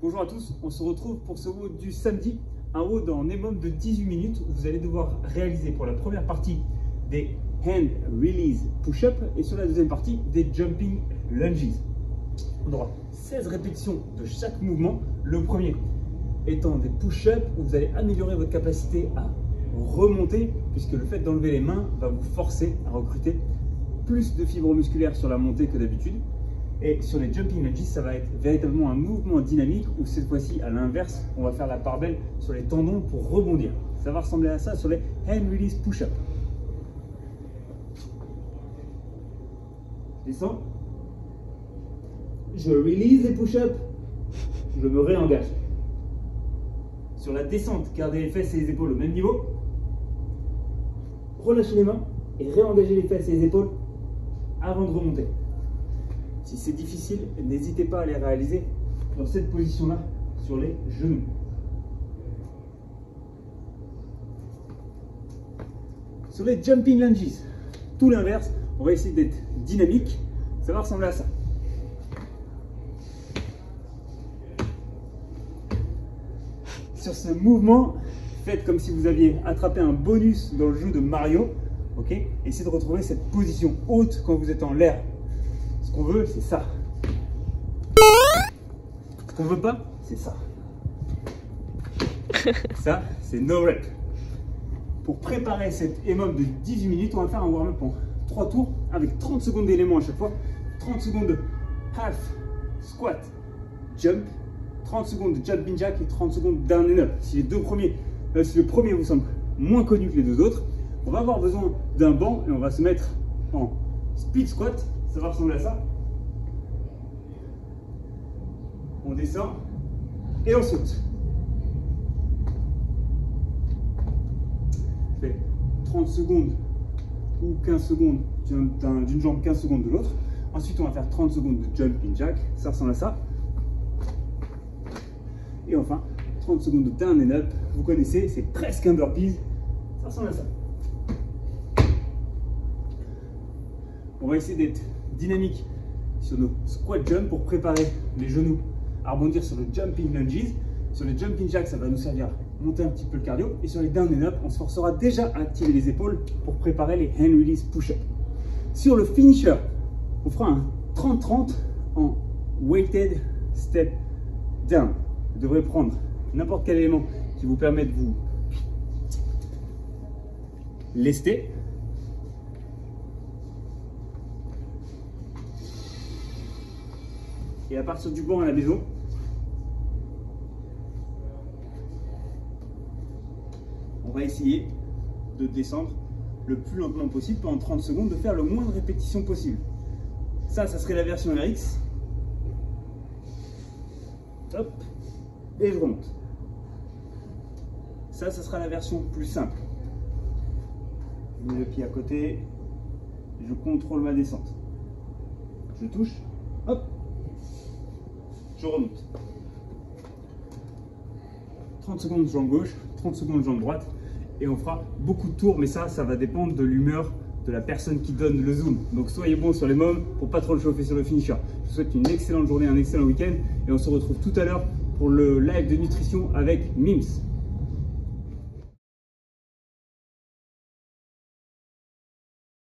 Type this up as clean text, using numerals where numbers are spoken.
Bonjour à tous, on se retrouve pour ce WOD du samedi, un WOD en minimum de 18 minutes où vous allez devoir réaliser pour la première partie des hand release push-up et sur la deuxième partie des jumping lunges. On aura 16 répétitions de chaque mouvement. Le premier étant des push-ups où vous allez améliorer votre capacité à remonter puisque le fait d'enlever les mains va vous forcer à recruter plus de fibres musculaires sur la montée que d'habitude. Et sur les jumping lunges, ça va être véritablement un mouvement dynamique où cette fois-ci, à l'inverse, on va faire la part belle sur les tendons pour rebondir. Ça va ressembler à ça sur les hand release push-up. Je descends. Je release les push-ups. Je me réengage. Sur la descente, gardez les fesses et les épaules au même niveau. Relâchez les mains et réengagez les fesses et les épaules avant de remonter. Si c'est difficile, n'hésitez pas à les réaliser dans cette position-là, sur les genoux. Sur les jumping lunges, tout l'inverse, on va essayer d'être dynamique. Ça va ressembler à ça. Sur ce mouvement, faites comme si vous aviez attrapé un bonus dans le jeu de Mario. Ok, essayez de retrouver cette position haute quand vous êtes en l'air. Ce qu'on veut, c'est ça. Ce qu'on veut pas, c'est ça. Ça, c'est no rep. Pour préparer cet EMOM de 18 minutes, on va faire un warm-up en 3 tours avec 30 secondes d'éléments à chaque fois. 30 secondes de half squat jump, 30 secondes de jumping jack et 30 secondes down and up. Si le premier vous semble moins connu que les deux autres, on va avoir besoin d'un banc et on va se mettre en split squat. Ça va ressembler à ça. On descend et on saute. Je fais 30 secondes ou 15 secondes d'une jambe, 15 secondes de l'autre. Ensuite, on va faire 30 secondes de jumping jack. Ça ressemble à ça. Et enfin, 30 secondes de down and up. Vous connaissez, c'est presque un burpees. Ça ressemble à ça. On va essayer d'être dynamique sur nos squat jump pour préparer les genoux à rebondir sur le jumping lunges. Sur les jumping jacks, ça va nous servir à monter un petit peu le cardio. Et sur les down and up, on se forcera déjà à activer les épaules pour préparer les hand release push-up. Sur le finisher, on fera un 30-30 en weighted step down. Vous devrez prendre n'importe quel élément qui vous permet de vous lester. Et à partir du banc à la maison, on va essayer de descendre le plus lentement possible pendant 30 secondes, de faire le moins de répétitions possible. Ça serait la version RX. Hop, et je remonte. Ça sera la version plus simple. Je mets le pied à côté, je contrôle ma descente. Je touche, hop. Je remonte. 30 secondes jambe gauche, 30 secondes jambe droite et on fera beaucoup de tours, mais ça va dépendre de l'humeur de la personne qui donne le zoom. Donc soyez bon sur les mômes pour pas trop le chauffer sur le finisher. Je vous souhaite une excellente journée, un excellent week-end et on se retrouve tout à l'heure pour le live de nutrition avec Mims.